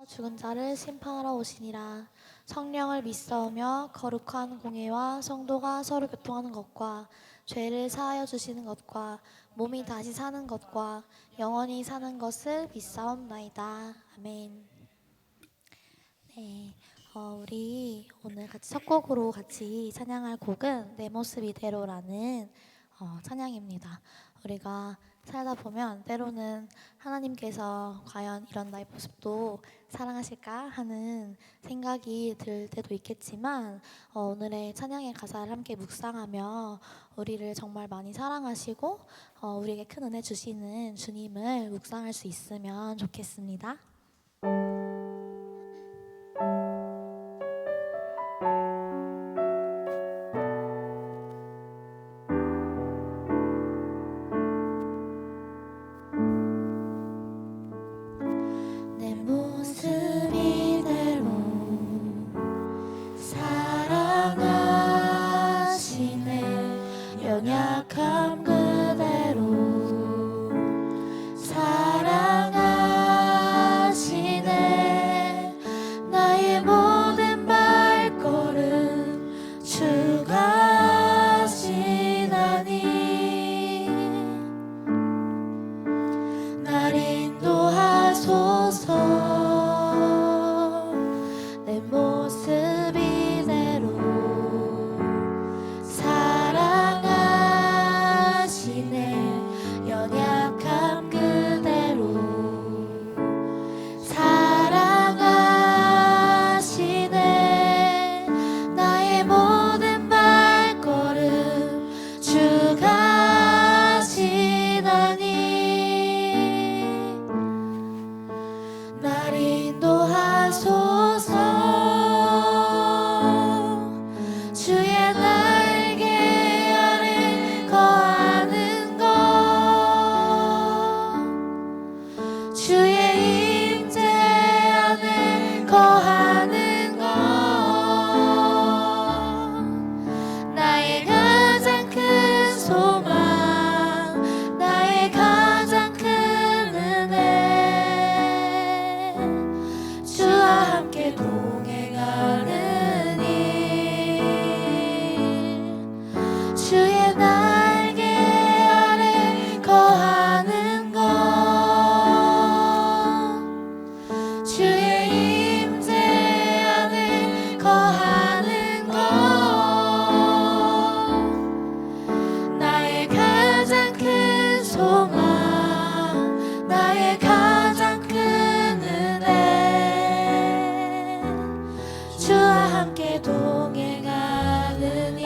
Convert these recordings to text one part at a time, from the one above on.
죽은 자를 심판하러 오시니라. 성령을 믿사오며 거룩한 공예와 성도가 서로 교통하는 것과 죄를 사하여 주시는 것과 몸이 다시 사는 것과 영원히 사는 것을 믿사옵나이다. 아멘. 네, 우리 오늘 같이 첫 곡으로 같이 찬양할 곡은 내 모습 이대로라는 찬양입니다. 우리가 살다 보면 때로는 하나님께서 과연 이런 나의 모습도 사랑하실까 하는 생각이 들 때도 있겠지만 오늘의 찬양의 가사를 함께 묵상하며 우리를 정말 많이 사랑하시고 우리에게 큰 은혜 주시는 주님을 묵상할 수 있으면 좋겠습니다. 연약함 그대로 사랑하시네. 나의 모든 발걸음 주가 하시나니 날 인도하소서. 내 모습 이대로 연약함 그대로 사랑하시네. 나의 모든 발걸음 주가 하시나니 날 인도하소서. 주의 날개 아래 거하는 것, 주의 임재 안에 거하는 것, 나의 가장 큰 소망, 나의 가장 큰 은혜, 주와 함께 동행하는 일. 주의 날개 아래 거하는 것, 주의 임재 안에 거하는 것, 나의 가장 큰 소망, 나의 가장 큰 은혜, 주와 함께 동행하는 일.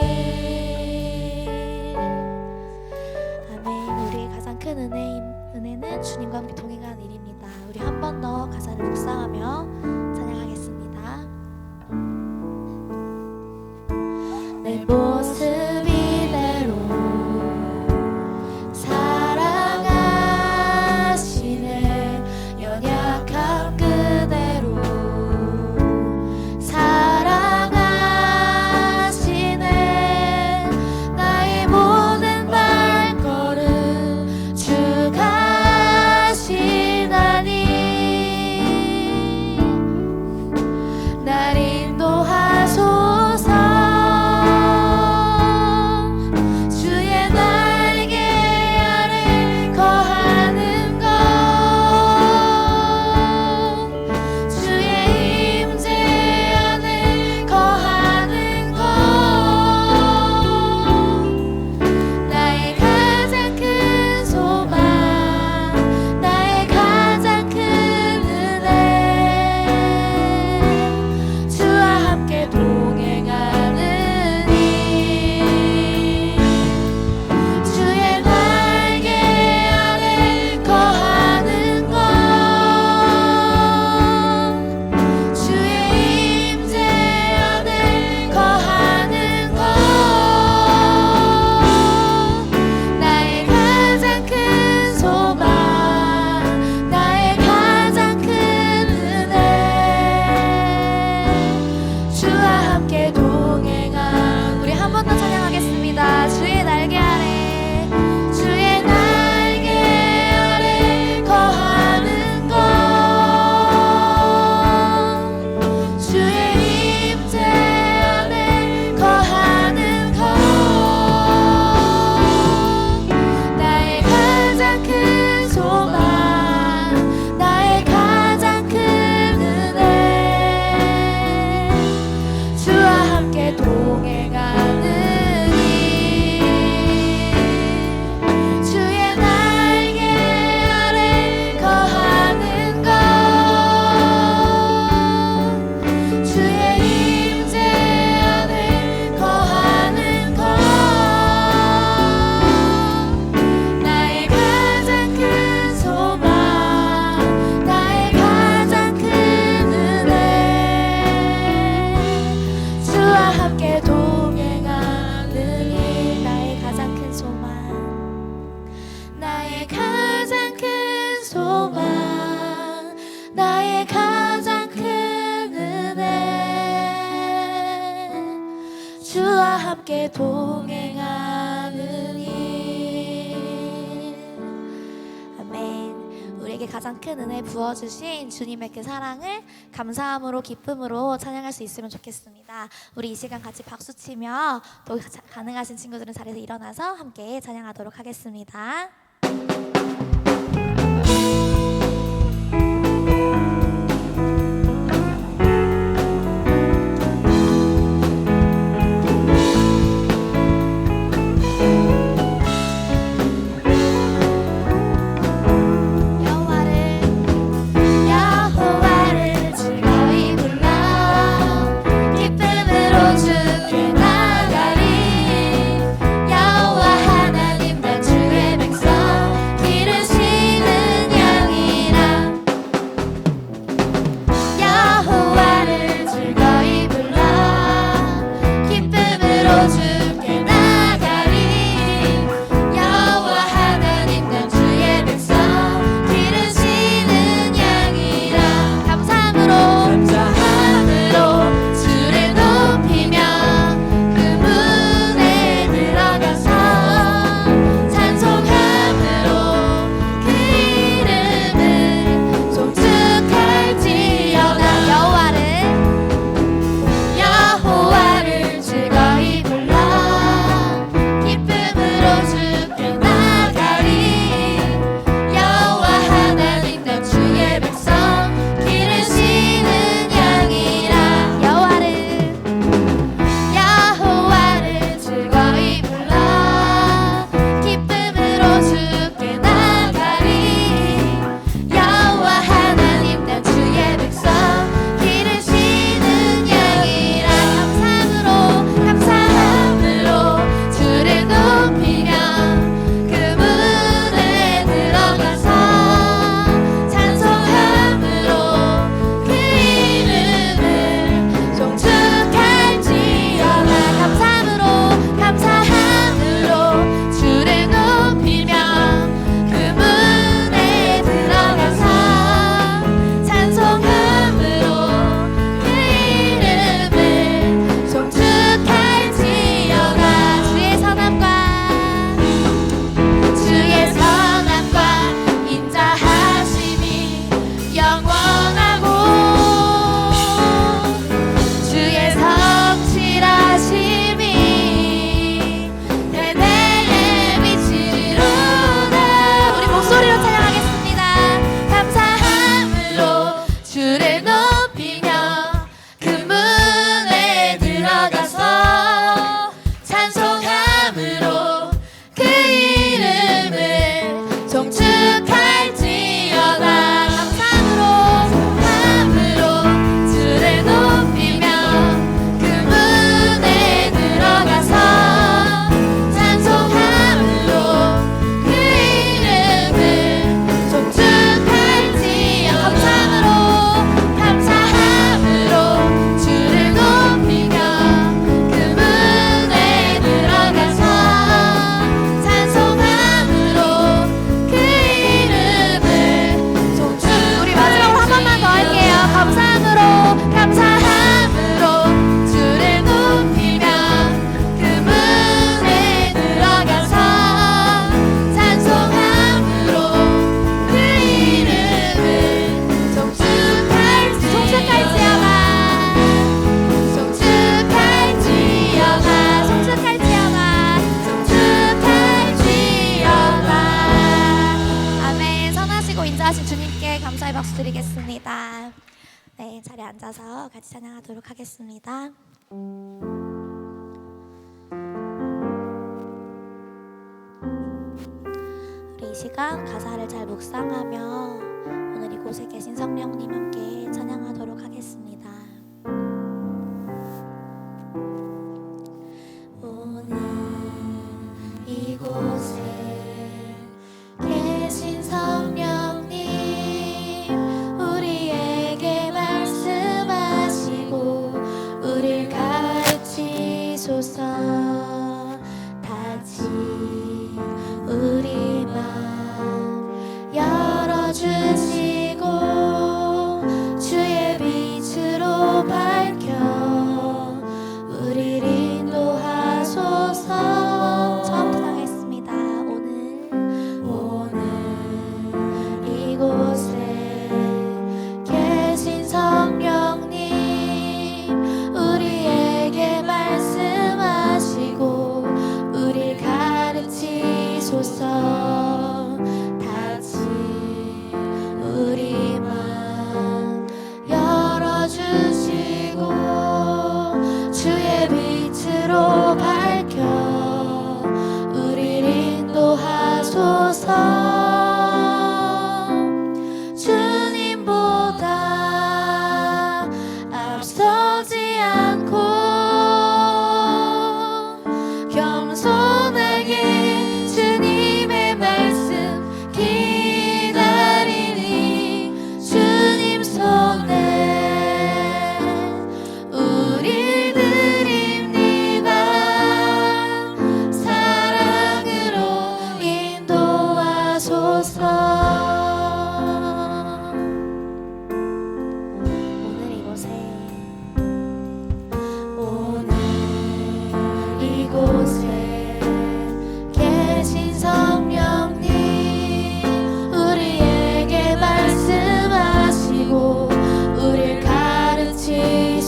아멘. 우리의 가장 큰 은혜는 주님과 함께 동행하는 일입니다. 우리 한 번 더 가사를 묵상하며 찬양하겠습니다. 내 모습 이대로 사랑하시네. 연약함 그대로 사랑하시네. 나의 모든 발걸음 주가 하시나니 함께 동행하는 일. 아멘. 우리에게 가장 큰 은혜 부어주신 주님의 그 사랑을 감사함으로 기쁨으로 찬양할 수 있으면 좋겠습니다. 우리 이 시간 같이 박수치며 또 가능하신 친구들은 자리에서 일어나서 함께 찬양하도록 하겠습니다. 드리겠습니다. 네, 자리에 앉아서 같이 찬양하도록 하겠습니다. 우리 이 시간 가사를 잘 묵상하며 오늘 이곳에 계신 성령님 함께 찬양하도록 하겠습니다. 오늘 이곳에 계신 성령님 우리에게 말씀하시고 우릴 가르치소서. 다시 우리 맘 열어주시고 주의 빛으로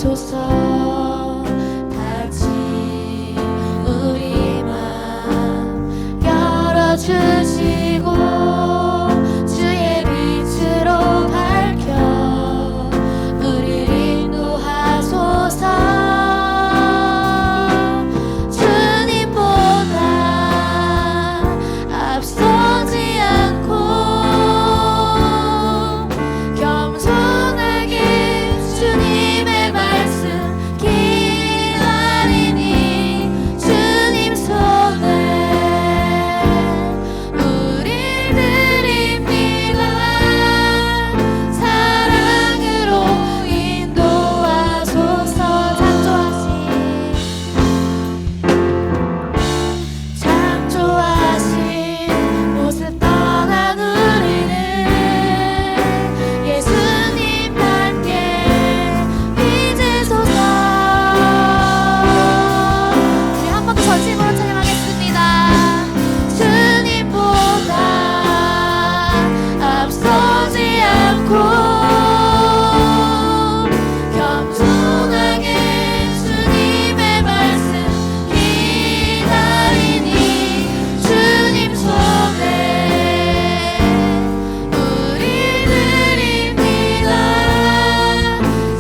주옵소서. 같이 우리 맘 열어주시고 주의 빛으로 밝혀 우리를 인도하소서. 주님보다 앞서지 않고 겸손하게 주님의 말씀 기다리니 주님 손에 우릴 드립니다. 사랑으로 인도하소서. 창조하신 모습 떠난 우리는 예수님 함께 빚으소서. 우리 한 번 더 전심으로 찬양하겠습니다. 주님보다 앞서지 않고 겸손하게 주님의 말씀 기다리니 주님 손에 우리 드립니다.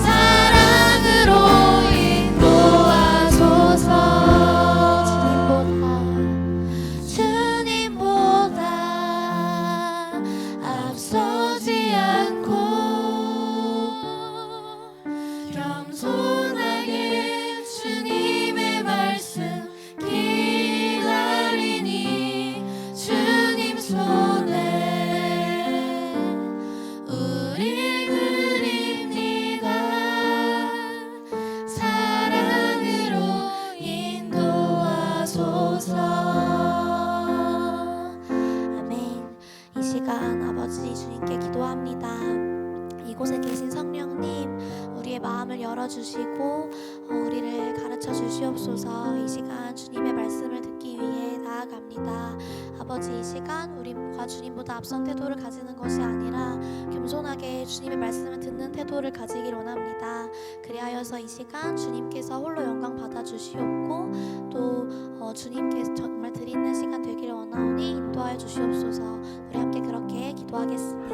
사랑으로 인도하소서. 주님보다 앞서지 않고 겸손하게 주님의 말씀 기다리니 주님 손에 우리 드립니다. 사랑으로 인도하소서. 아멘. 이 시간 아버지 주님께 기도합니다. 이곳에 계신 성령님, 우리의 마음을 열어주시고 우리를 가르쳐 주시옵소서. 이 시간 주님의 말씀을 듣기 위해 나아갑니다. 아버지, 이 시간 우리가 주님보다 앞선 태도를 가지는 것이 아니라 겸손하게 주님의 말씀을 듣는 태도를 가지길 원합니다. 그리하여서 이 시간 주님께서 홀로 영광 받아주시옵고 또 주님께서 정말 드리는 시간 되기를 원하오니 인도하여 주시옵소서. 우리 함께 그렇게 기도하겠습니다.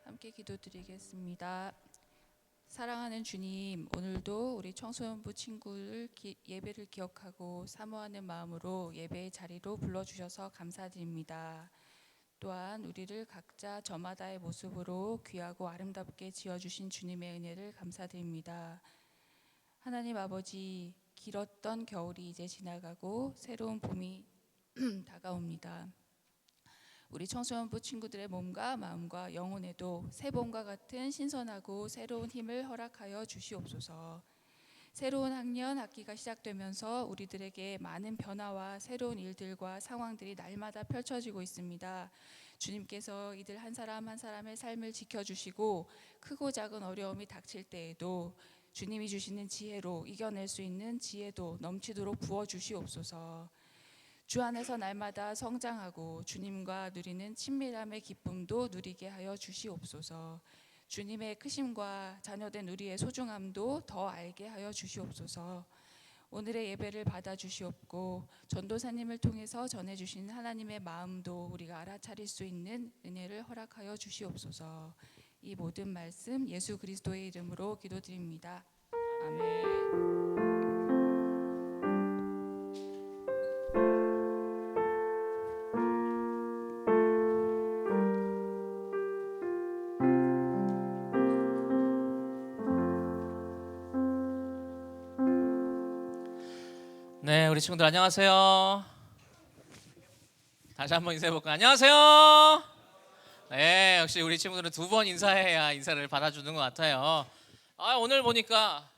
함께 기도드리겠습니다. 사랑하는 주님, 오늘도 우리 청소년부 친구를 예배를 기억하고 사모하는 마음으로 예배의 자리로 불러주셔서 감사드립니다. 또한 우리를 각자 저마다의 모습으로 귀하고 아름답게 지어주신 주님의 은혜를 감사드립니다. 하나님 아버지, 길었던 겨울이 이제 지나가고 새로운 봄이 다가옵니다. 우리 청소년부 친구들의 몸과 마음과 영혼에도 새 봄과 같은 신선하고 새로운 힘을 허락하여 주시옵소서. 새로운 학년 학기가 시작되면서 우리들에게 많은 변화와 새로운 일들과 상황들이 날마다 펼쳐지고 있습니다. 주님께서 이들 한 사람 한 사람의 삶을 지켜주시고 크고 작은 어려움이 닥칠 때에도 주님이 주시는 지혜로 이겨낼 수 있는 지혜도 넘치도록 부어주시옵소서. 주 안에서 날마다 성장하고 주님과 누리는 친밀함의 기쁨도 누리게 하여 주시옵소서. 주님의 크심과 자녀된 우리의 소중함도 더 알게 하여 주시옵소서. 오늘의 예배를 받아주시옵고 전도사님을 통해서 전해주신 하나님의 마음도 우리가 알아차릴 수 있는 은혜를 허락하여 주시옵소서. 이 모든 말씀 예수 그리스도의 이름으로 기도드립니다. 아멘. 네, 우리 친구들 안녕하세요. 다시 한번 인사해볼까요? 안녕하세요. 네, 역시 우리 친구들은 두 번 인사해야 인사를 받아주는 것 같아요. 오늘 보니까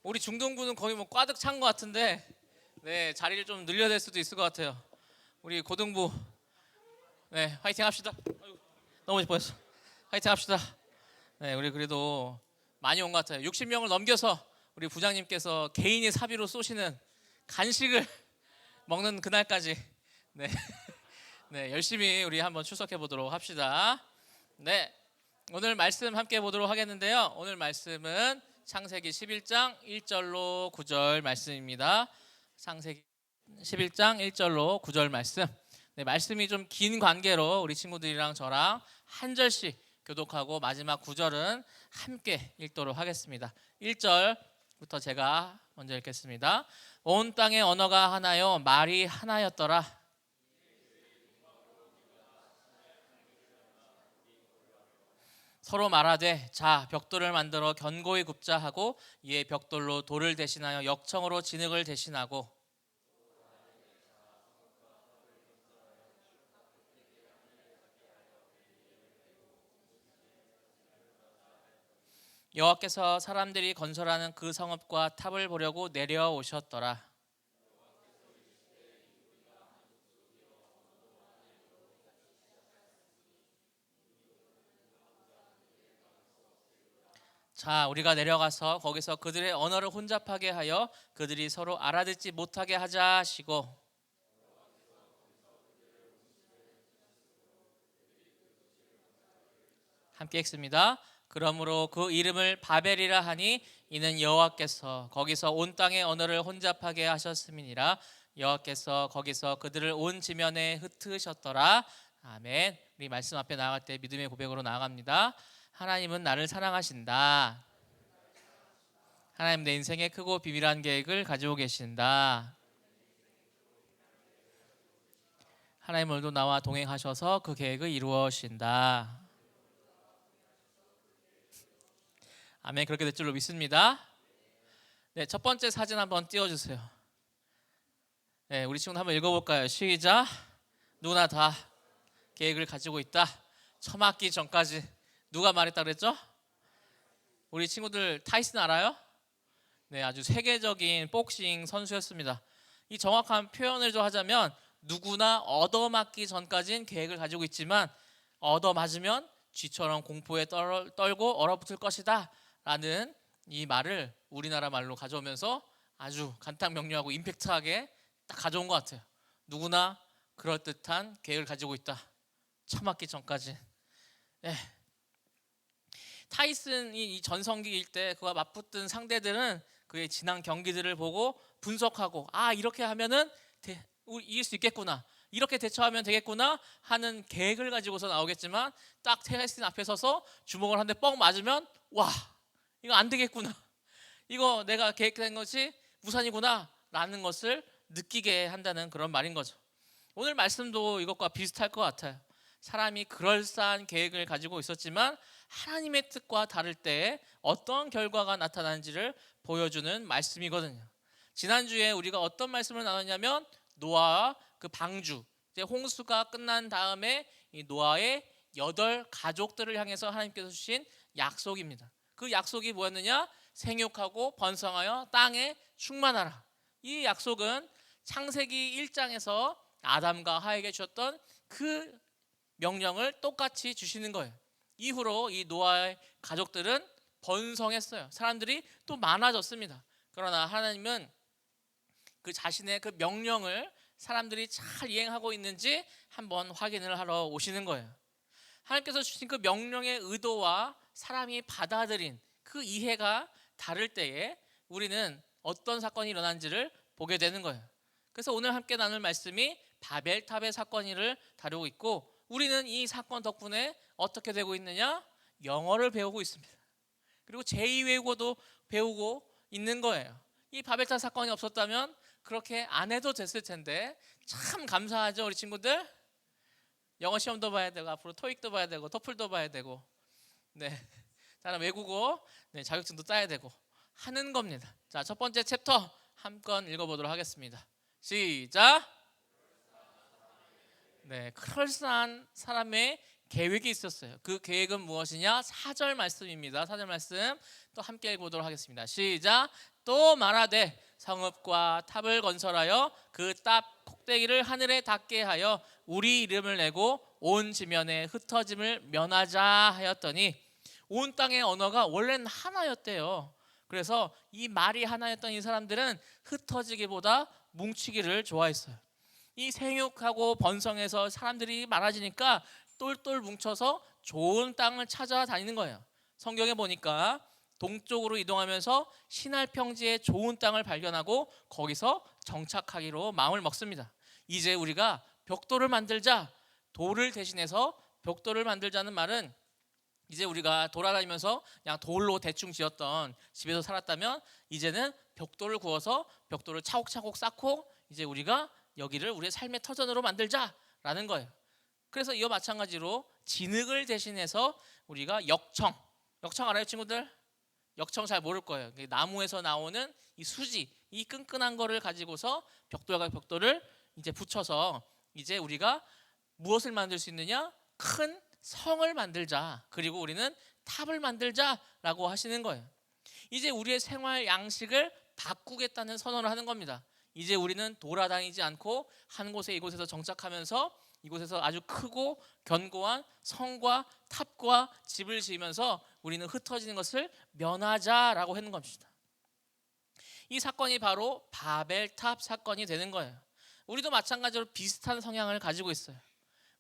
우리 중등부는 거의 뭐 꽉득 찬 것 같은데, 네, 자리를 좀 늘려야 될 수도 있을 것 같아요. 우리 고등부, 네, 화이팅 합시다. 아이고, 넘어질 뻔했어. 화이팅 합시다. 네, 우리 그래도 많이 온 것 같아요. 60명을 넘겨서 우리 부장님께서 개인의 사비로 쏘시는 간식을 먹는 그날까지 네, 네 열심히 우리 한번 출석해 보도록 합시다. 네, 오늘 말씀 함께 보도록 하겠는데요. 오늘 말씀은 창세기 11장 1절로 9절 말씀입니다. 창세기 11장 1절로 9절 말씀. 네, 말씀이 좀 긴 관계로 우리 친구들이랑 저랑 한 절씩 교독하고 마지막 9절은 함께 읽도록 하겠습니다. 1절부터 제가 먼저 읽겠습니다. 온 땅의 언어가 하나요 말이 하나였더라. 서로 말하되 자 벽돌을 만들어 견고히 굽자 하고 이에 벽돌로 돌을 대신하여 역청으로 진흙을 대신하고 여호와께서 사람들이 건설하는 그 성읍과 탑을 보려고 내려오셨더라. 자, 우리가 내려가서 거기서 그들의 언어를 혼잡하게 하여 그들이 서로 알아듣지 못하게 하자 하시고 함께 읽습니다. 그러므로 그 이름을 바벨이라 하니 이는 여호와께서 거기서 온 땅의 언어를 혼잡하게 하셨음이니라. 여호와께서 거기서 그들을 온 지면에 흩으셨더라. 아멘. 우리 말씀 앞에 나아갈 때 믿음의 고백으로 나아갑니다. 하나님은 나를 사랑하신다. 하나님 내 인생에 크고 비밀한 계획을 가지고 계신다. 하나님 오늘도 나와 동행하셔서 그 계획을 이루어신다. 아멘. 그렇게 될 줄로 믿습니다. 네, 첫 번째 사진 한번 띄워주세요. 네, 우리 친구들 한번 읽어볼까요? 시작. 누구나 다 계획을 가지고 있다. 처맞기 전까지. 누가 말했다 그랬죠? 우리 친구들 타이슨 알아요? 네, 아주 세계적인 복싱 선수였습니다. 이 정확한 표현을 좀 하자면 누구나 얻어맞기 전까지는 계획을 가지고 있지만 얻어맞으면 쥐처럼 공포에 떨고 얼어붙을 것이다 라는 이 말을 우리나라 말로 가져오면서 아주 간단명료하고 임팩트하게 딱 가져온 것 같아요. 누구나 그럴듯한 계획을 가지고 있다. 처맞기 전까지. 네. 타이슨이 이 전성기일 때 그와 맞붙은 상대들은 그의 지난 경기들을 보고 분석하고 아 이렇게 하면은 이길 수 있겠구나, 이렇게 대처하면 되겠구나 하는 계획을 가지고서 나오겠지만 딱 타이슨 앞에 서서 주먹을 한 대 뻥 맞으면 와 이거 안 되겠구나, 이거 내가 계획한 것이 무산이구나 라는 것을 느끼게 한다는 그런 말인 거죠. 오늘 말씀도 이것과 비슷할 것 같아요. 사람이 그럴싸한 계획을 가지고 있었지만 하나님의 뜻과 다를 때에 어떤 결과가 나타나는지를 보여주는 말씀이거든요. 지난주에 우리가 어떤 말씀을 나눴냐면 노아와 그 방주, 이제 홍수가 끝난 다음에 이 노아의 8가족들을 향해서 하나님께서 주신 약속입니다. 그 약속이 뭐였느냐? 생육하고 번성하여 땅에 충만하라. 이 약속은 창세기 1장에서 아담과 하에게 주셨던 그 명령을 똑같이 주시는 거예요. 이후로 이 노아의 가족들은 번성했어요. 사람들이 또 많아졌습니다. 그러나 하나님은 그 자신의 그 명령을 사람들이 잘 이행하고 있는지 한번 확인을 하러 오시는 거예요. 하나님께서 주신 그 명령의 의도와 사람이 받아들인 그 이해가 다를 때에 우리는 어떤 사건이 일어난지를 보게 되는 거예요. 그래서 오늘 함께 나눌 말씀이 바벨탑의 사건을 다루고 있고 우리는 이 사건 덕분에 어떻게 되고 있느냐? 영어를 배우고 있습니다. 그리고 제2외국어도 배우고 있는 거예요. 이 바벨탑 사건이 없었다면 그렇게 안 해도 됐을 텐데 참 감사하죠, 우리 친구들. 영어 시험도 봐야 되고 앞으로 토익도 봐야 되고 토플도 봐야 되고 네, 다른 외국어 자격증도 따야 되고 하는 겁니다. 자, 첫 번째 챕터 한 건 읽어보도록 하겠습니다. 시작. 네, 그럴싸한 사람의 계획이 있었어요. 그 계획은 무엇이냐? 4절 말씀입니다. 4절 말씀 또 함께 읽어보도록 하겠습니다. 시작. 또 말하되 성읍과 탑을 건설하여 그 탑 꼭대기를 하늘에 닿게 하여 우리 이름을 내고 온 지면에 흩어짐을 면하자 하였더니 온 땅의 언어가 원래는 하나였대요. 그래서 이 말이 하나였던 이 사람들은 흩어지기보다 뭉치기를 좋아했어요. 이 생육하고 번성해서 사람들이 많아지니까 똘똘 뭉쳐서 좋은 땅을 찾아다니는 거예요. 성경에 보니까 동쪽으로 이동하면서 시날 평지에 좋은 땅을 발견하고 거기서 정착하기로 마음을 먹습니다. 이제 우리가 벽돌을 만들자. 돌을 대신해서 벽돌을 만들자는 말은 이제 우리가 돌아다니면서 그냥 돌로 대충 지었던 집에서 살았다면 이제는 벽돌을 구워서 벽돌을 차곡차곡 쌓고 이제 우리가 여기를 우리의 삶의 터전으로 만들자라는 거예요. 그래서 이와 마찬가지로 진흙을 대신해서 우리가 역청 알아요, 친구들? 역청 잘 모를 거예요. 나무에서 나오는 이 수지, 이 끈끈한 거를 가지고서 벽돌과 벽돌을 이제 붙여서 이제 우리가 무엇을 만들 수 있느냐? 큰 성을 만들자. 그리고 우리는 탑을 만들자라고 하시는 거예요. 이제 우리의 생활 양식을 바꾸겠다는 선언을 하는 겁니다. 이제 우리는 돌아다니지 않고 한 곳에 이곳에서 정착하면서 이곳에서 아주 크고 견고한 성과 탑과 집을 지으면서 우리는 흩어지는 것을 면하자라고 하는 겁니다. 이 사건이 바로 바벨탑 사건이 되는 거예요. 우리도 마찬가지로 비슷한 성향을 가지고 있어요.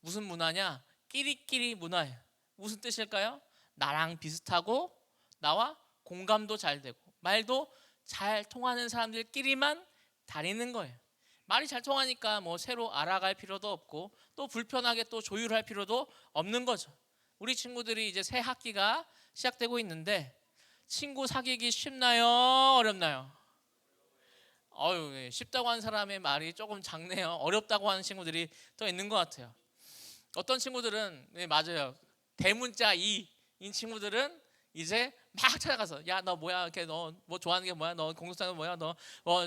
무슨 문화냐? 끼리끼리 문화예요. 무슨 뜻일까요? 나랑 비슷하고 나와 공감도 잘 되고 말도 잘 통하는 사람들끼리만 다니는 거예요. 말이 잘 통하니까 뭐 새로 알아갈 필요도 없고 또 불편하게 또 조율할 필요도 없는 거죠. 우리 친구들이 이제 새 학기가 시작되고 있는데 친구 사귀기 쉽나요? 어렵나요? 쉽다고 하는 사람의 말이 조금 작네요. 어렵다고 하는 친구들이 더 있는 것 같아요. 어떤 친구들은 맞아요. 대문자 2인 친구들은 이제 막 찾아가서 야 너 뭐야 이렇게 너 뭐 좋아하는 게 뭐야 너 공부하는 게 뭐야 너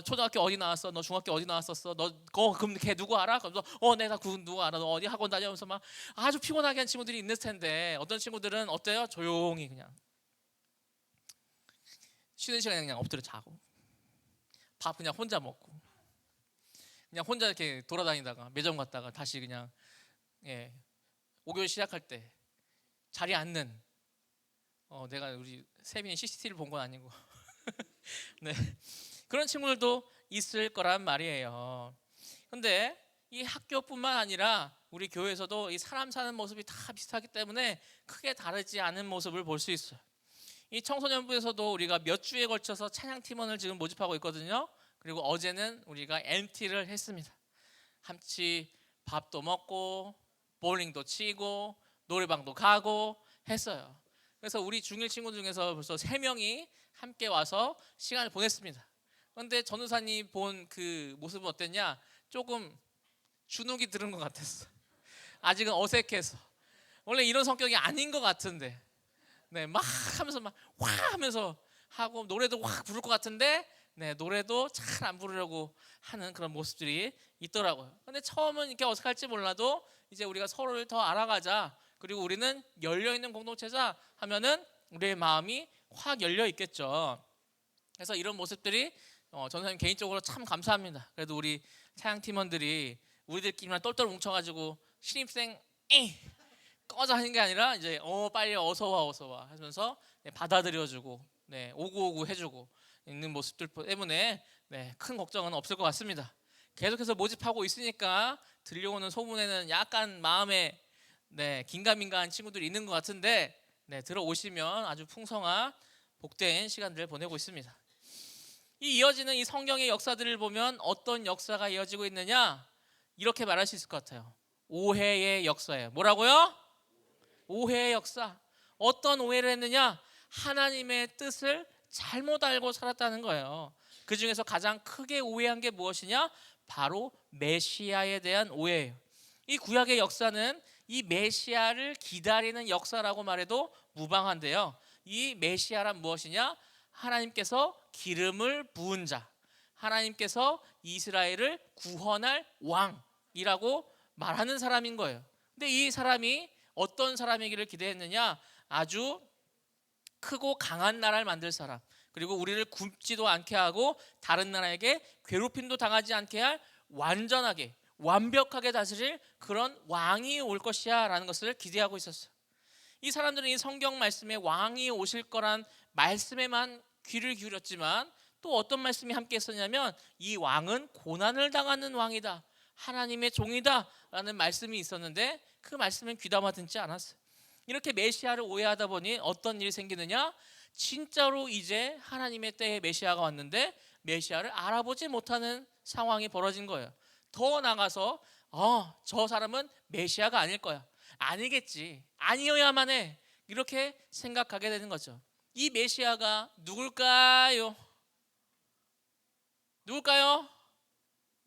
초등학교 어디 나왔어 너 중학교 어디 나왔었어 너 그럼 걔 누구 알아? 그래서 내가 그 누구 알아 너 어디 학원 다녀면서 막 아주 피곤하게 한 친구들이 있을 텐데 어떤 친구들은 어때요? 조용히 그냥 쉬는 시간에 그냥 엎드려 자고 밥 그냥 혼자 먹고 그냥 혼자 이렇게 돌아다니다가 매점 갔다가 다시 그냥 5교시 시작할 때 자리에 앉는 내가 우리 세빈이 CCTV를 본 건 아니고 네. 그런 친구들도 있을 거란 말이에요. 근데 이 학교뿐만 아니라 우리 교회에서도 이 사람 사는 모습이 다 비슷하기 때문에 크게 다르지 않은 모습을 볼 수 있어요. 이 청소년부에서도 우리가 몇 주에 걸쳐서 찬양팀원을 지금 모집하고 있거든요. 그리고 어제는 우리가 MT를 했습니다. 함께 밥도 먹고 볼링도 치고 노래방도 가고 했어요. 그래서 우리 중1 친구 중에서 벌써 3명이 함께 와서 시간을 보냈습니다. 그런데 전우사님 본 그 모습은 어땠냐? 조금 주눅이 들은 것 같았어. 아직은 어색해서. 원래 이런 성격이 아닌 것 같은데 막 하면서 막 와 하면서 하고 노래도 확 부를 것 같은데 노래도 잘 안 부르려고 하는 그런 모습들이 있더라고요. 근데 처음은 이렇게 어색할지 몰라도 이제 우리가 서로를 더 알아가자. 그리고 우리는 열려있는 공동체자 하면은 우리의 마음이 확 열려 있겠죠. 그래서 이런 모습들이 전사님 개인적으로 참 감사합니다. 그래도 우리 차양팀원들이 우리들끼리만 똘똘 뭉쳐가지고 신입생 꺼져 하는 게 아니라 이제 빨리 어서 와 하면서 받아들여주고 오구오구 해주고 있는 모습들 때문에 큰 걱정은 없을 것 같습니다. 계속해서 모집하고 있으니까 들려오는 소문에는 약간 마음에 긴가민가한 친구들이 있는 것 같은데 들어오시면 아주 풍성한 복된 시간들을 보내고 있습니다. 이 이어지는 이 성경의 역사들을 보면 어떤 역사가 이어지고 있느냐 이렇게 말할 수 있을 것 같아요. 오해의 역사예요. 뭐라고요? 오해의 역사. 어떤 오해를 했느냐? 하나님의 뜻을 잘못 알고 살았다는 거예요. 그 중에서 가장 크게 오해한 게 무엇이냐? 바로 메시아에 대한 오해예요. 이 구약의 역사는 이 메시아를 기다리는 역사라고 말해도 무방한데요. 이 메시아란 무엇이냐? 하나님께서 기름을 부은 자, 하나님께서 이스라엘을 구원할 왕이라고 말하는 사람인 거예요. 근데 이 사람이 어떤 사람이기를 기대했느냐? 아주 크고 강한 나라를 만들 사람, 그리고 우리를 굶지도 않게 하고 다른 나라에게 괴롭힘도 당하지 않게 할 완전하게 완벽하게 다스릴 그런 왕이 올 것이야 라는 것을 기대하고 있었어요. 이 사람들은 이 성경 말씀에 왕이 오실 거란 말씀에만 귀를 기울였지만 또 어떤 말씀이 함께 있었냐면 이 왕은 고난을 당하는 왕이다, 하나님의 종이다 라는 말씀이 있었는데 그 말씀은 귀담아 듣지 않았어요. 이렇게 메시아를 오해하다 보니 어떤 일이 생기느냐, 진짜로 이제 하나님의 때에 메시아가 왔는데 메시아를 알아보지 못하는 상황이 벌어진 거예요. 더 나가서 저 사람은 메시아가 아닐 거야, 아니겠지, 아니어야만 해, 이렇게 생각하게 되는 거죠. 이 메시아가 누굴까요? 누굴까요?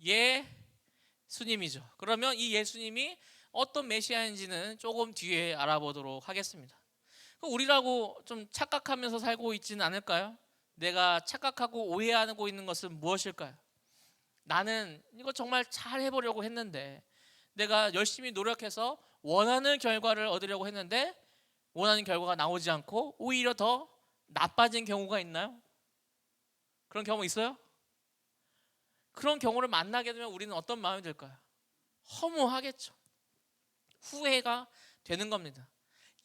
예수님이죠. 그러면 이 예수님이 어떤 메시아인지는 조금 뒤에 알아보도록 하겠습니다. 우리라고 좀 착각하면서 살고 있지는 않을까요? 내가 착각하고 오해하고 있는 것은 무엇일까요? 나는 이거 정말 잘 해보려고 했는데, 내가 열심히 노력해서 원하는 결과를 얻으려고 했는데 원하는 결과가 나오지 않고 오히려 더 나빠진 경우가 있나요? 그런 경우 있어요? 그런 경우를 만나게 되면 우리는 어떤 마음이 들까요? 허무하겠죠. 후회가 되는 겁니다.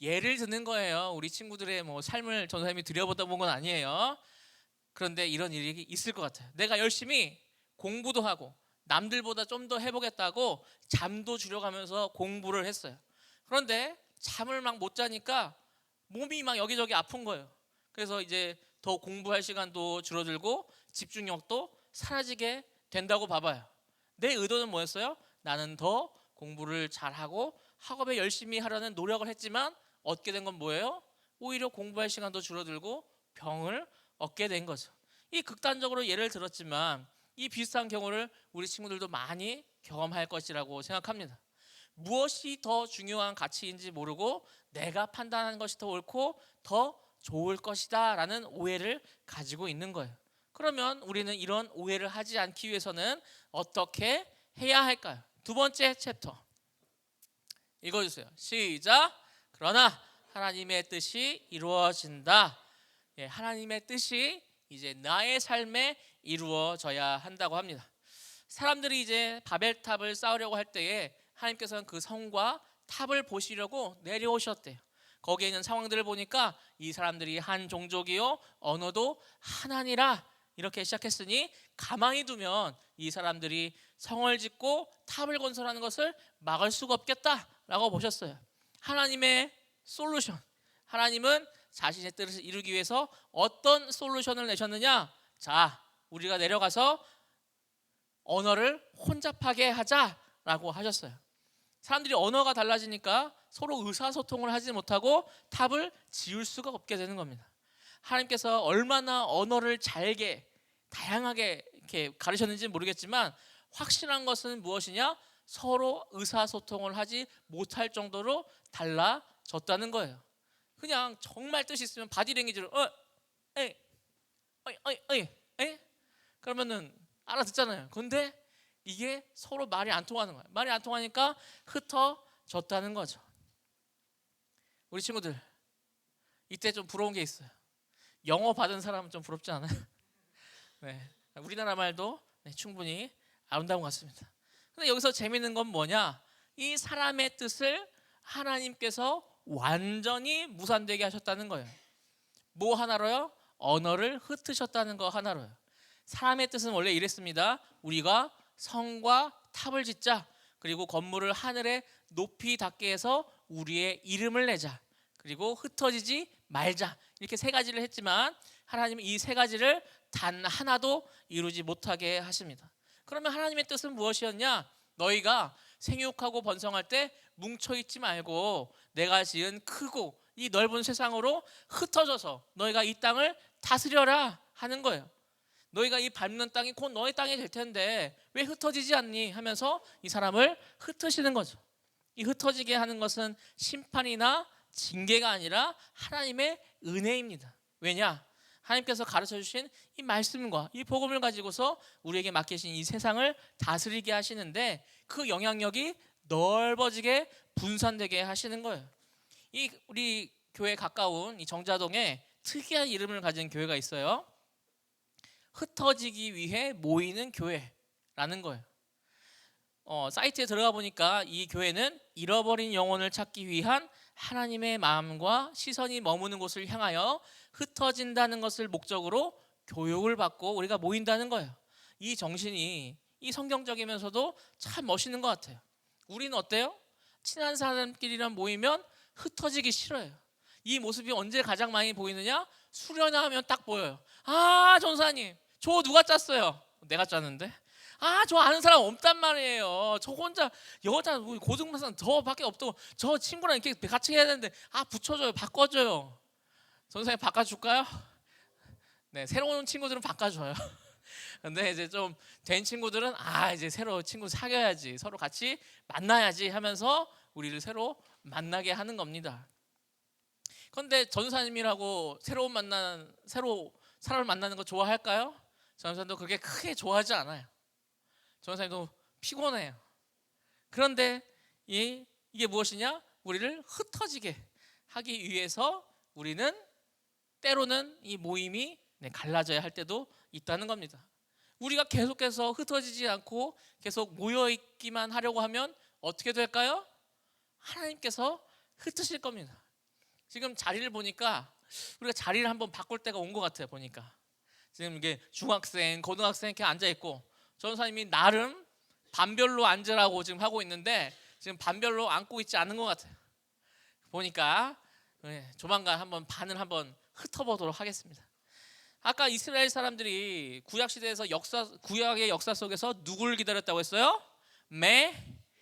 예를 드는 거예요. 우리 친구들의 삶을 전도사님이 들여보다 본 건 아니에요. 그런데 이런 일이 있을 것 같아요. 내가 열심히 공부도 하고 남들보다 좀 더 해보겠다고 잠도 줄여가면서 공부를 했어요. 그런데 잠을 막 못 자니까 몸이 막 여기저기 아픈 거예요. 그래서 이제 더 공부할 시간도 줄어들고 집중력도 사라지게 된다고 봐봐요. 내 의도는 뭐였어요? 나는 더 공부를 잘하고 학업에 열심히 하려는 노력을 했지만 얻게 된 건 뭐예요? 오히려 공부할 시간도 줄어들고 병을 얻게 된 거죠. 이 극단적으로 예를 들었지만 이 비슷한 경우를 우리 친구들도 많이 경험할 것이라고 생각합니다. 무엇이 더 중요한 가치인지 모르고 내가 판단하는 것이 더 옳고 더 좋을 것이다 라는 오해를 가지고 있는 거예요. 그러면 우리는 이런 오해를 하지 않기 위해서는 어떻게 해야 할까요? 두 번째 챕터 읽어주세요. 시작. 그러나 하나님의 뜻이 이루어진다. 하나님의 뜻이 이제 나의 삶에 이루어져야 한다고 합니다. 사람들이 이제 바벨탑을 쌓으려고 할 때에 하나님께서는 그 성과 탑을 보시려고 내려오셨대요. 거기에 있는 상황들을 보니까 이 사람들이 한 종족이요 언어도 하나니라 이렇게 시작했으니 가만히 두면 이 사람들이 성을 짓고 탑을 건설하는 것을 막을 수가 없겠다라고 보셨어요. 하나님의 솔루션, 하나님은 자신의 뜻을 이루기 위해서 어떤 솔루션을 내셨느냐? 자, 우리가 내려가서 언어를 혼잡하게 하자라고 하셨어요. 사람들이 언어가 달라지니까 서로 의사소통을 하지 못하고 탑을 지을 수가 없게 되는 겁니다. 하나님께서 얼마나 언어를 잘게 다양하게 이렇게 가르쳤는지 모르겠지만 확실한 것은 무엇이냐? 서로 의사소통을 하지 못할 정도로 달라졌다는 거예요. 그냥 정말 뜻이 있으면 바디랭귀지로 그러면은 알아듣잖아요. 근데 이게 서로 말이 안 통하는 거예요. 말이 안 통하니까 흩어졌다는 거죠. 우리 친구들 이때 좀 부러운 게 있어요. 영어 받은 사람은 좀 부럽지 않아요? 네, 우리나라 말도 충분히 아름다운 것 같습니다. 근데 여기서 재밌는 건 뭐냐? 이 사람의 뜻을 하나님께서 완전히 무산되게 하셨다는 거예요. 뭐 하나로요? 언어를 흩으셨다는 거 하나로요. 사람의 뜻은 원래 이랬습니다. 우리가 성과 탑을 짓자. 그리고 건물을 하늘에 높이 닿게 해서 우리의 이름을 내자. 그리고 흩어지지 말자. 이렇게 세 가지를 했지만 하나님은 이 세 가지를 단 하나도 이루지 못하게 하십니다. 그러면 하나님의 뜻은 무엇이었냐? 너희가 생육하고 번성할 때 뭉쳐있지 말고 내가 지은 크고 이 넓은 세상으로 흩어져서 너희가 이 땅을 다스려라 하는 거예요. 너희가 이 밟는 땅이 곧 너의 땅이 될 텐데 왜 흩어지지 않니? 하면서 이 사람을 흩으시는 거죠. 이 흩어지게 하는 것은 심판이나 징계가 아니라 하나님의 은혜입니다. 왜냐? 하나님께서 가르쳐 주신 이 말씀과 이 복음을 가지고서 우리에게 맡기신 이 세상을 다스리게 하시는데 그 영향력이 넓어지게 분산되게 하시는 거예요. 이 우리 교회 가까운 이 정자동에 특이한 이름을 가진 교회가 있어요. 흩어지기 위해 모이는 교회라는 거예요. 사이트에 들어가 보니까 이 교회는 잃어버린 영혼을 찾기 위한 하나님의 마음과 시선이 머무는 곳을 향하여 흩어진다는 것을 목적으로 교육을 받고 우리가 모인다는 거예요. 이 정신이 이 성경적이면서도 참 멋있는 것 같아요. 우리는 어때요? 친한 사람끼리랑 모이면 흩어지기 싫어요. 이 모습이 언제 가장 많이 보이느냐? 수련하면 딱 보여요. 아, 전사님, 저 누가 짰어요? 내가 짰는데. 아, 저 아는 사람 없단 말이에요. 저 혼자 여자 고등부산 저밖에 없다고. 저 친구랑 이렇게 같이 해야 되는데 붙여줘요, 바꿔줘요. 전사님 바꿔줄까요? 네, 새로운 친구들은 바꿔줘요. 근데 이제 좀 된 친구들은 이제 새로 친구 사귀어야지, 서로 같이 만나야지 하면서 우리를 새로 만나게 하는 겁니다. 그런데 전사님이라고 새로 사람을 만나는 거 좋아할까요? 전사님도 그렇게 크게 좋아하지 않아요. 전사님도 피곤해요. 그런데 이게 무엇이냐? 우리를 흩어지게 하기 위해서 우리는 때로는 이 모임이 갈라져야 할 때도 있다는 겁니다. 우리가 계속해서 흩어지지 않고 계속 모여있기만 하려고 하면 어떻게 될까요? 하나님께서 흩으실 겁니다. 지금 자리를 보니까 우리가 자리를 한번 바꿀 때가 온 것 같아요. 보니까 지금 이게 중학생, 고등학생 이렇게 앉아있고 전사님이 나름 반별로 앉으라고 지금 하고 있는데 지금 반별로 앉고 있지 않은 것 같아요. 보니까 조만간 한번 반을 한번 흩어보도록 하겠습니다. 아까 이스라엘 사람들이 구약 시대에서 구약의 역사 속에서 누구를 기다렸다고 했어요?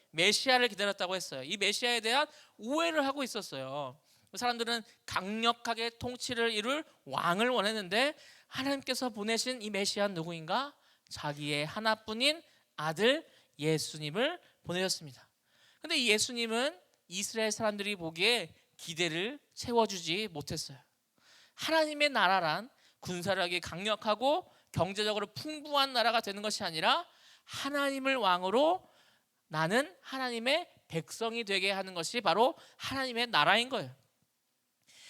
메시아를 기다렸다고 했어요. 이 메시아에 대한 오해를 하고 있었어요. 사람들은 강력하게 통치를 이룰 왕을 원했는데 하나님께서 보내신 이 메시아는 누구인가? 자기의 하나뿐인 아들 예수님을 보내셨습니다. 근데 이 예수님은 이스라엘 사람들이 보기에 기대를 채워주지 못했어요. 하나님의 나라란 군사력이 강력하고 경제적으로 풍부한 나라가 되는 것이 아니라 하나님을 왕으로 나는 하나님의 백성이 되게 하는 것이 바로 하나님의 나라인 거예요.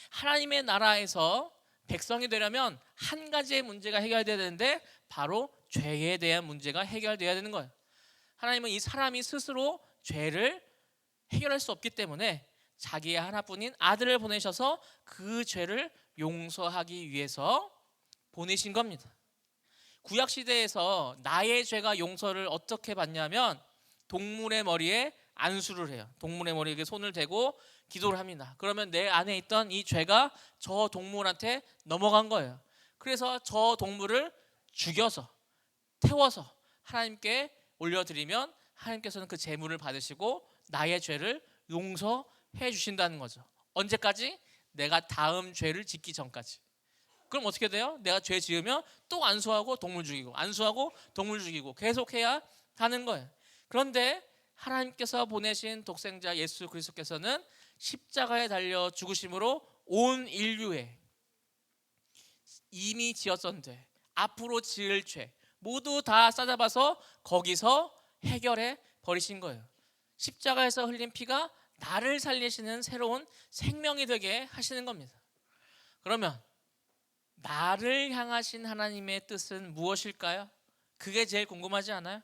하나님의 나라에서 백성이 되려면 한 가지의 문제가 해결돼야 되는데 바로 죄에 대한 문제가 해결돼야 되는 거예요. 하나님은 이 사람이 스스로 죄를 해결할 수 없기 때문에 자기의 하나뿐인 아들을 보내셔서 그 죄를 용서하기 위해서 보내신 겁니다. 구약 시대에서 나의 죄가 용서를 어떻게 받냐면 동물의 머리에 안수를 해요. 동물의 머리에 손을 대고 기도를 합니다. 그러면 내 안에 있던 이 죄가 저 동물한테 넘어간 거예요. 그래서 저 동물을 죽여서 태워서 하나님께 올려드리면 하나님께서는 그 제물을 받으시고 나의 죄를 용서해 주신다는 거죠. 언제까지? 내가 다음 죄를 짓기 전까지. 그럼 어떻게 돼요? 내가 죄 지으면 또 안수하고 동물 죽이고 안수하고 동물 죽이고 계속해야 하는 거예요. 그런데 하나님께서 보내신 독생자 예수 그리스도께서는 십자가에 달려 죽으심으로 온 인류에 이미 지었었는데 앞으로 지을 죄 모두 다 싸잡아서 거기서 해결해 버리신 거예요. 십자가에서 흘린 피가 나를 살리시는 새로운 생명이 되게 하시는 겁니다. 그러면 나를 향하신 하나님의 뜻은 무엇일까요? 그게 제일 궁금하지 않아요?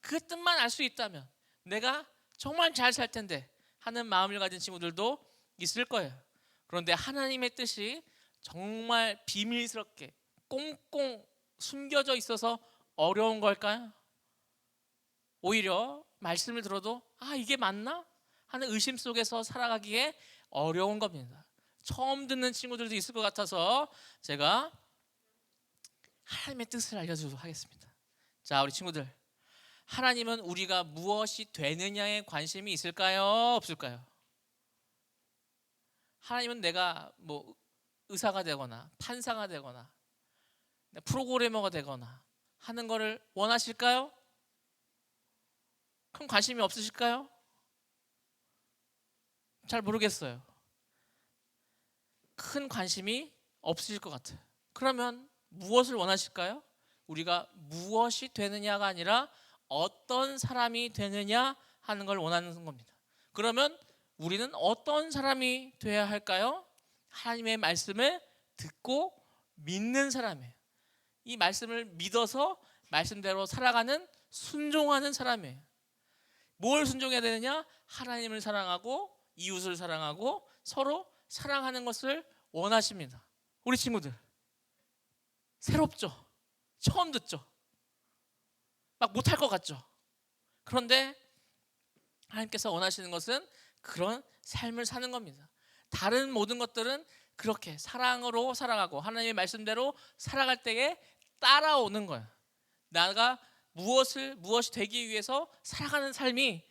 그 뜻만 알 수 있다면 내가 정말 잘 살 텐데 하는 마음을 가진 친구들도 있을 거예요. 그런데 하나님의 뜻이 정말 비밀스럽게 꽁꽁 숨겨져 있어서 어려운 걸까요? 오히려 말씀을 들어도 이게 맞나? 하는 의심 속에서 살아가기에 어려운 겁니다. 처음 듣는 친구들도 있을 것 같아서 제가 하나님의 뜻을 알려주도록 하겠습니다. 자, 우리 친구들, 하나님은 우리가 무엇이 되느냐에 관심이 있을까요? 없을까요? 하나님은 내가 의사가 되거나 판사가 되거나 프로그래머가 되거나 하는 것을 원하실까요? 그럼 관심이 없으실까요? 잘 모르겠어요. 큰 관심이 없으실 것 같아요. 그러면 무엇을 원하실까요? 우리가 무엇이 되느냐가 아니라 어떤 사람이 되느냐 하는 걸 원하는 겁니다. 그러면 우리는 어떤 사람이 되어야 할까요? 하나님의 말씀을 듣고 믿는 사람이에요. 이 말씀을 믿어서 말씀대로 살아가는 순종하는 사람이에요. 뭘 순종해야 되느냐? 하나님을 사랑하고 이웃을 사랑하고 서로 사랑하는 것을 원하십니다. 우리 친구들 새롭죠? 처음 듣죠? 막 못할 것 같죠? 그런데 하나님께서 원하시는 것은 그런 삶을 사는 겁니다. 다른 모든 것들은 그렇게 사랑으로 살아가고 하나님의 말씀대로 살아갈 때에 따라오는 거예요. 내가 무엇이 되기 위해서 살아가는 삶이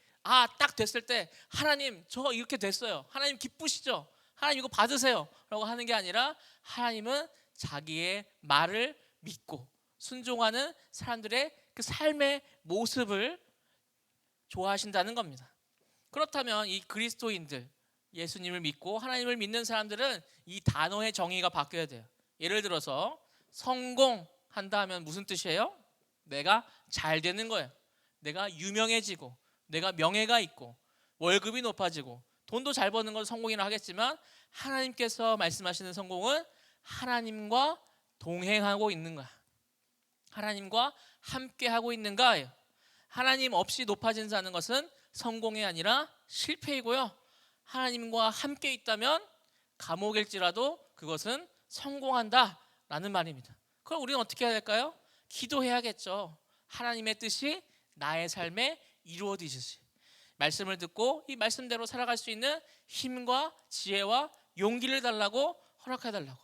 딱 됐을 때 하나님 저 이렇게 됐어요. 하나님 기쁘시죠? 하나님 이거 받으세요 라고 하는 게 아니라 하나님은 자기의 말을 믿고 순종하는 사람들의 그 삶의 모습을 좋아하신다는 겁니다. 그렇다면 이 그리스도인들, 예수님을 믿고 하나님을 믿는 사람들은 이 단어의 정의가 바뀌어야 돼요. 예를 들어서 성공한다 하면 무슨 뜻이에요? 내가 잘 되는 거예요. 내가 유명해지고 내가 명예가 있고 월급이 높아지고 돈도 잘 버는 건 성공이라 하겠지만 하나님께서 말씀하시는 성공은 하나님과 동행하고 있는 거야. 하나님과 함께 하고 있는가예요. 하나님 없이 높아진 사는 것은 성공이 아니라 실패이고요. 하나님과 함께 있다면 감옥일지라도 그것은 성공한다라는 말입니다. 그럼 우리는 어떻게 해야 될까요? 기도해야겠죠. 하나님의 뜻이 나의 삶에 이루어지듯이 말씀을 듣고 이 말씀대로 살아갈 수 있는 힘과 지혜와 용기를 달라고 허락해달라고.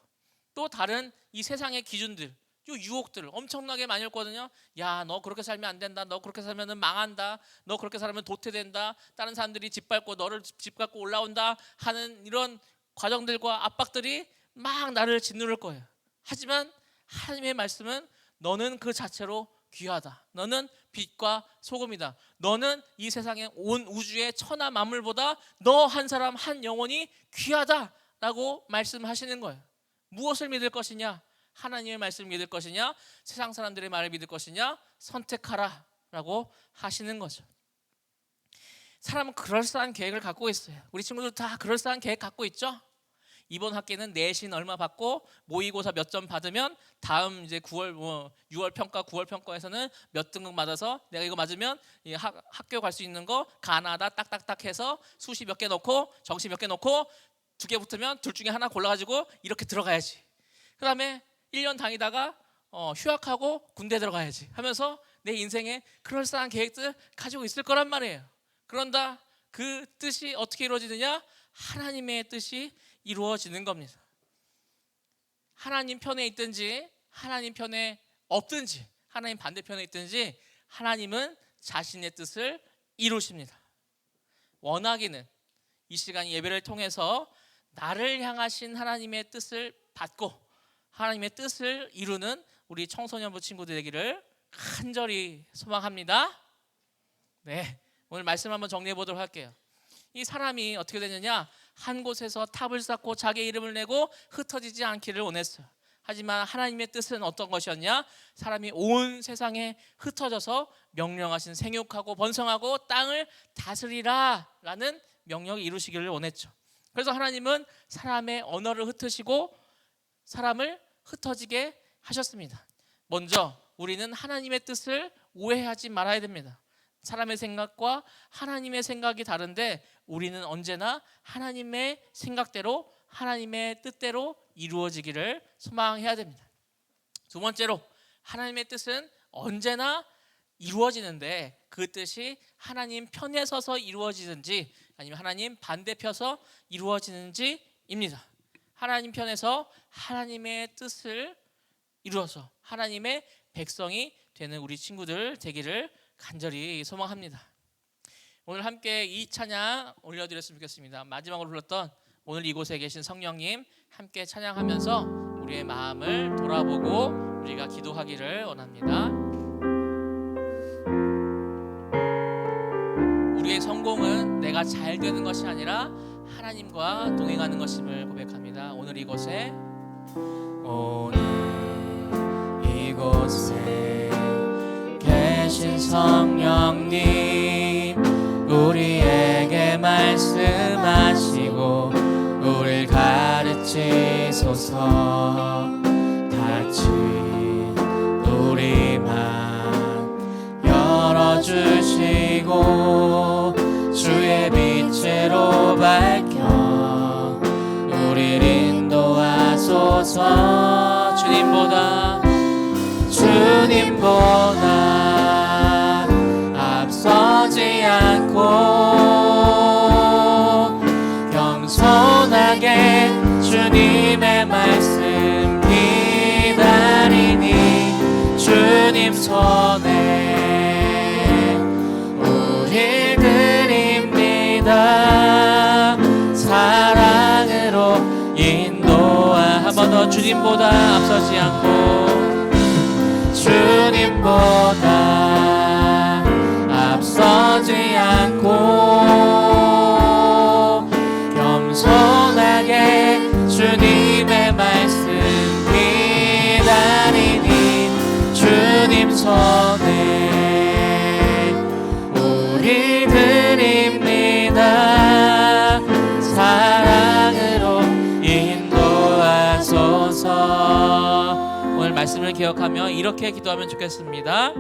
또 다른 이 세상의 기준들, 이 유혹들 엄청나게 많이 있거든요. 야, 너 그렇게 살면 안 된다. 너 그렇게 살면 망한다. 너 그렇게 살면 도태된다. 다른 사람들이 집 밟고 너를 집 갖고 올라온다 하는 이런 과정들과 압박들이 막 나를 짓누를 거예요. 하지만 하나님의 말씀은 너는 그 자체로 귀하다. 너는 빛과 소금이다. 너는 이 세상의 온 우주의 천하 만물보다 너 한 사람 한 영혼이 귀하다라고 말씀하시는 거예요. 무엇을 믿을 것이냐? 하나님의 말씀을 믿을 것이냐? 세상 사람들의 말을 믿을 것이냐? 선택하라라고 하시는 거죠. 사람은 그럴싸한 계획을 갖고 있어요. 우리 친구들 다 그럴싸한 계획 갖고 있죠? 이번 학기는 내신 얼마 받고 모의고사 몇 점 받으면 다음 이제 6월 평가 9월 평가에서는 몇 등급 받아서 내가 이거 맞으면 학교 갈 수 있는 거 가나다 딱딱딱 해서 수시 몇 개 넣고 정시 몇 개 넣고 2개 붙으면 둘 중에 하나 골라가지고 이렇게 들어가야지. 그 다음에 1년 다니다가 휴학하고 군대 들어가야지 하면서 내 인생에 그럴싸한 계획들 가지고 있을 거란 말이에요. 그런다 그 뜻이 어떻게 이루어지느냐? 하나님의 뜻이 이루어지는 겁니다. 하나님 편에 있든지 하나님 편에 없든지 하나님 반대편에 있든지 하나님은 자신의 뜻을 이루십니다. 원하기는 이 시간 예배를 통해서 나를 향하신 하나님의 뜻을 받고 하나님의 뜻을 이루는 우리 청소년부 친구들 되기를 간절히 소망합니다. 네, 오늘 말씀 한번 정리해 보도록 할게요. 이 사람이 어떻게 되느냐? 한 곳에서 탑을 쌓고 자기 이름을 내고 흩어지지 않기를 원했어요. 하지만 하나님의 뜻은 어떤 것이었냐? 사람이 온 세상에 흩어져서 명령하신 생육하고 번성하고 땅을 다스리라 라는 명령을 이루시기를 원했죠. 그래서 하나님은 사람의 언어를 흩으시고 사람을 흩어지게 하셨습니다. 먼저 우리는 하나님의 뜻을 오해하지 말아야 됩니다. 사람의 생각과 하나님의 생각이 다른데 우리는 언제나 하나님의 생각대로 하나님의 뜻대로 이루어지기를 소망해야 됩니다. 두 번째로 하나님의 뜻은 언제나 이루어지는데 그 뜻이 하나님 편에 서서 이루어지는지 아니면 하나님 반대편에서 이루어지는지입니다. 하나님 편에서 하나님의 뜻을 이루어서 하나님의 백성이 되는 우리 친구들 되기를 간절히 소망합니다. 오늘 함께 이 찬양 올려드렸으면 좋겠습니다. 마지막으로 불렀던 오늘 이곳에 계신 성령님 함께 찬양하면서 우리의 마음을 돌아보고 우리가 기도하기를 원합니다. 우리의 성공은 내가 잘 되는 것이 아니라 하나님과 동행하는 것임을 고백합니다. 오늘 이곳에 계신 성령님 우리에게 말씀하시고 우리를 가르치소서. 인도하소서. 닫힌 우리만 열어주시고 주의 빛으로 밝혀 우리를 인도하소서. 주님보다 앞서지 않고 겸손하게 주님의 말씀 기다리니 주님 손에 우릴 드립니다. 사랑으로 인도하. 한 번 더. 주님보다 앞서지 않고 주님보다 앞서지 않고 겸손하게 주님의 말씀 기다리니 주님 손에 우리 드립니다. 사랑으로 인도하소서. 오늘 말씀을 기억하며 이렇게 기도하면 좋겠습니다.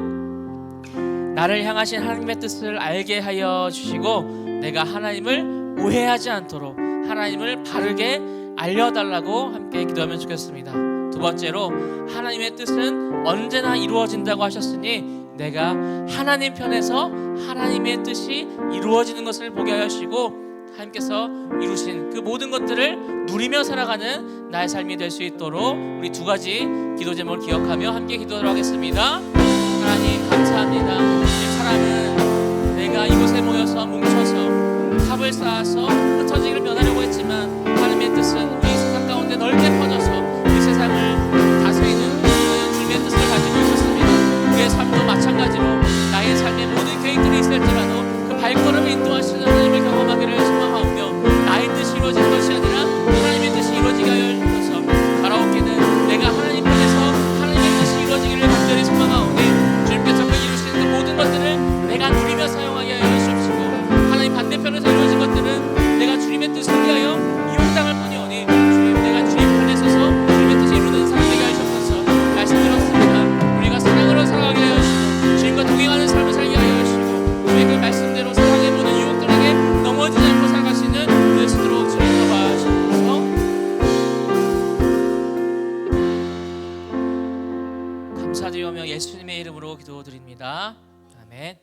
나를 향하신 하나님의 뜻을 알게 하여 주시고 내가 하나님을 오해하지 않도록 하나님을 바르게 알려달라고 함께 기도하면 좋겠습니다. 두 번째로 하나님의 뜻은 언제나 이루어진다고 하셨으니 내가 하나님 편에서 하나님의 뜻이 이루어지는 것을 보게 하여 주시고 하나님께서 이루신 그 모든 것들을 누리며 살아가는 나의 삶이 될 수 있도록 우리 두 가지 기도 제목을 기억하며 함께 기도하도록 하겠습니다. 하나님 감사합니다. 이 사람은 내가 이곳에 모여서 뭉쳐서 탑을 쌓아서 흩어지기를 면하려고 했지만 하나님의 뜻은 이 세상 가운데 넓게 퍼져서 이 세상을 다스리는 주님의 뜻을 가지고 있었습니다. 우리의 삶도 마찬가지로 나의 삶의 모든 계획들이 있을지라도 그 발걸음을 인도하시는 하나님을 경험하기를 소망하오며 나의 뜻이 이루어지는 것이 아니라 하나님의 뜻이 이루어지게 하여 주셔서 바라옵기는 내가 하나님 편에서 하나님의 뜻이 이루어지기를 간절히 소망하오니 주님께서 그 이루시는 그 모든 것들을 내가 누리며 사용하게 하여 주시옵시고 하나님 반대편에서 이루어진 것들은 내가 주님의 뜻을 위하여 이용당할 뿐이오니 주님 내가 주님 편에 서서 주님의 뜻을 이루는 사람 되게 하여 주옵소서. 말씀 들었습니다. 우리가 사랑으로 살아가게 하여 주시고 주님과 동행하는 삶을 살게 하여 주시고 주의 그 말씀대로 세상의 모든 유혹들에게 넘어지지 않고 살아갈 수 있는 될 수 있도록 주님 도와주시옵소서. 감사드리며 예수님의 이름으로 기도드립니다. 아멘.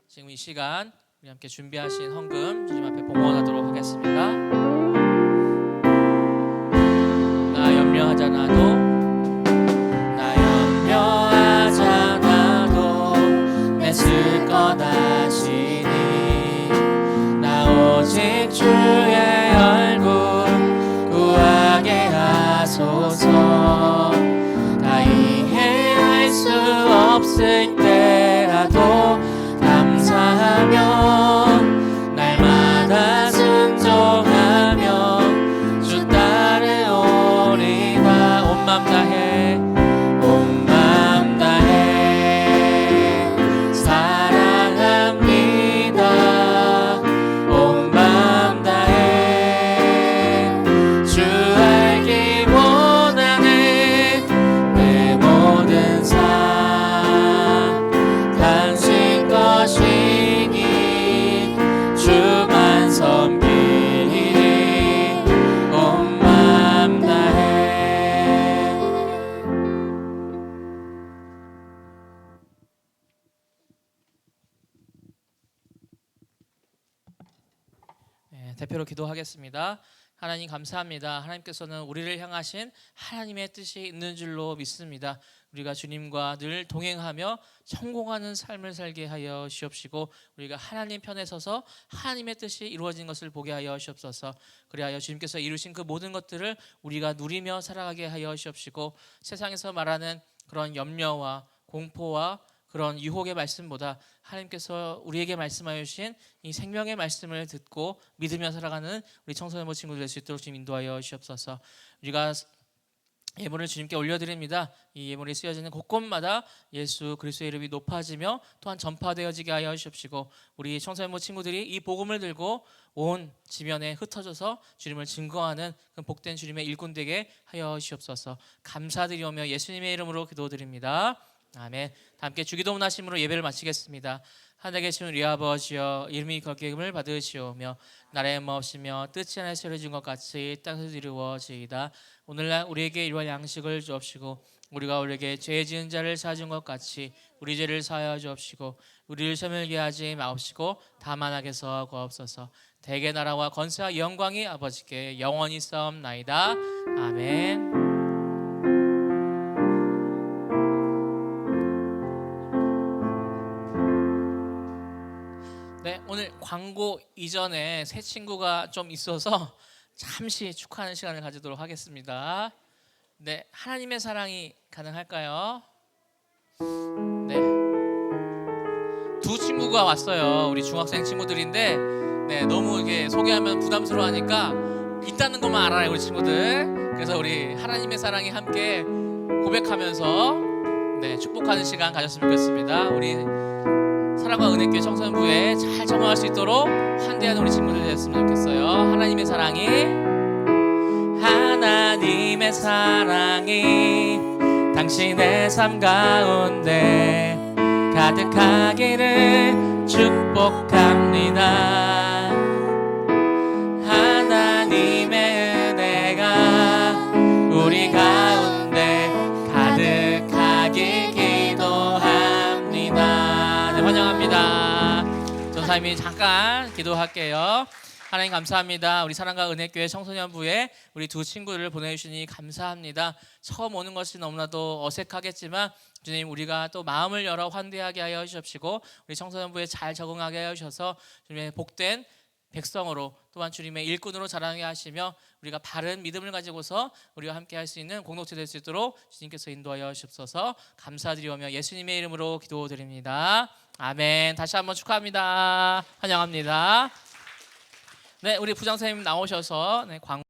지금 이 시간 우리 함께 준비하신 헌금 주님 앞에 봉헌하도록 하겠습니다. 나 염려하잖아도 쓸 것 아시니 나 오직 주의 얼굴 구하게 하소서. 다 이해할 수 없을 때라도 감사하며 날마다 순종하며 주 따르오리다. 온 맘 다해 온 맘 다해 온 맘 다해 주 알기 원하네. 내 모든 삶 당신 것이니 주만 섬기니 온 맘 다해. 대표로 기도하겠습니다. 하나님 감사합니다. 하나님께서는 우리를 향하신 하나님의 뜻이 있는 줄로 믿습니다. 우리가 주님과 늘 동행하며 성공하는 삶을 살게 하여 주옵시고 우리가 하나님 편에 서서 하나님의 뜻이 이루어진 것을 보게 하여 주옵소서. 그리하여 주님께서 이루신 그 모든 것들을 우리가 누리며 살아가게 하여 주옵시고 세상에서 말하는 그런 염려와 공포와 그런 유혹의 말씀보다 하나님께서 우리에게 말씀하여 주신 이 생명의 말씀을 듣고 믿으며 살아가는 우리 청소년부 친구들 될 수 있도록 주님 인도하여 주옵소서. 우리가 예물을 주님께 올려드립니다. 이 예물이 쓰여지는 곳곳마다 예수 그리스도의 이름이 높아지며 또한 전파되어지게 하여 주십시고, 우리 청소년부 친구들이 이 복음을 들고 온 지면에 흩어져서 주님을 증거하는 그 복된 주님의 일꾼 되게 하여 주시옵소서. 감사드리오며 예수님의 이름으로 기도드립니다. 아멘. 다 함께 주기도문 하심으로 예배를 마치겠습니다. 하늘에 계신 우리 아버지여, 이름이 거룩히 여김을 받으시오며 나라의 마옵시며 뜻이 하늘에서 이루어진 것 같이 땅에서 이루어지이다. 오늘날 우리에게 일용할 양식을 주옵시고, 우리가 우리에게 죄 지은 자를 사준 것 같이 우리 죄를 사하여 주옵시고, 우리를 시험에 하지 마옵시고 다만 악에서 구하옵소서. 대개 나라와 권세와 영광이 아버지께 영원히 싸움나이다. 아멘. 네, 오늘 광고 이전에 새 친구가 좀 있어서 잠시 축하하는 시간을 가지도록 하겠습니다. 네, 하나님의 사랑이 가능할까요? 네, 두 친구가 왔어요. 우리 중학생 친구들인데, 네, 너무 이게 소개하면 부담스러워하니까 있다는 것만 알아요, 우리 친구들. 그래서 우리 하나님의 사랑이 함께 고백하면서 네, 축복하는 시간 가졌으면 좋겠습니다. 우리 사랑과 은혜교회 청소년부에 잘 적응할 수 있도록 환대하는 우리 친구들 됐으면 좋겠어요. 하나님의 사랑이 당신의 삶 가운데 가득하기를 축복합니다. 하나님의 은혜가 우리 가운데 가득하길 기도합니다. 네, 환영합니다. 전사님이 잠깐 기도할게요. 하나님 감사합니다. 우리 사랑과 은혜교회 청소년부에 우리 두 친구를 보내주시니 감사합니다. 처음 오는 것이 너무나도 어색하겠지만 주님, 우리가 또 마음을 열어 환대하게 하여 주십시고, 우리 청소년부에 잘 적응하게 하여 주셔서 주님의 복된 백성으로 또한 주님의 일꾼으로 자라게 하시며 우리가 바른 믿음을 가지고서 우리와 함께 할 수 있는 공동체 될 수 있도록 주님께서 인도하여 주옵소서. 감사드리오며 예수님의 이름으로 기도드립니다. 아멘. 다시 한번 축하합니다. 환영합니다. 네, 우리 부장선생님 나오셔서 네,